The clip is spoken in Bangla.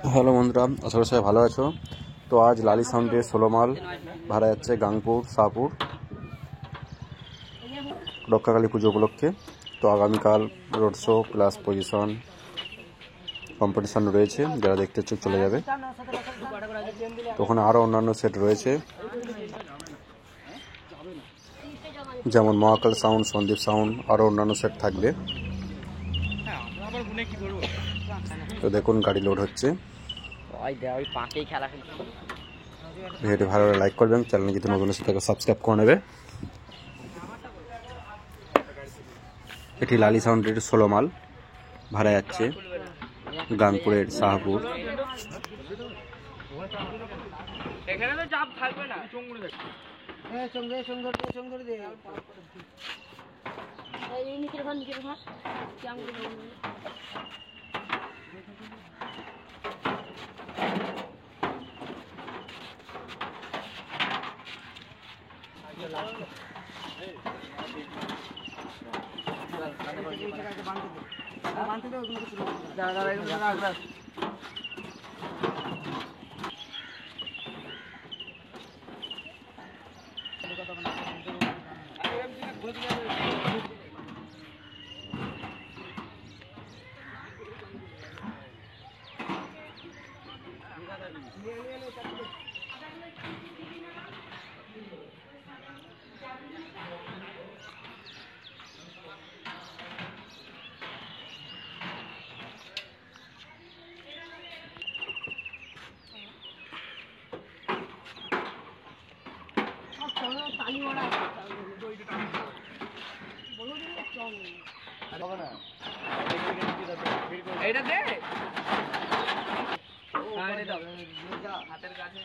হ্যালো বন্ধুরা, আশা করি সবাই ভালো আছো। তো আজ লালি সাউন্ডের 16 মাল ভাড়া যাচ্ছে গাংপুর শাহপুর রক্ষাকালী পুজো উপলক্ষে। তো আগামীকাল road show plus position competition রয়েছে, যারা দেখতে ইচ্ছুক চলে যাবে। তো ওখানে আরও অন্যান্য সেট রয়েছে, যেমন মহাকাল সাউন্ড, সন্দীপ সাউন্ড, আরও অন্যান্য সেট থাকবে। তো দেখুন গাড়ি লোড হচ্ছে। ভিডিওটি ভালো লাগে লাইক করবেন, চ্যানেল যদি নতুন এসে থাকে সাবস্ক্রাইব করে নেবে। এটি লালি সাউন্ডের 16 মাল ভাড়া যাচ্ছে গাংপুরের শাহপুর। এটা দে হাতের কাছে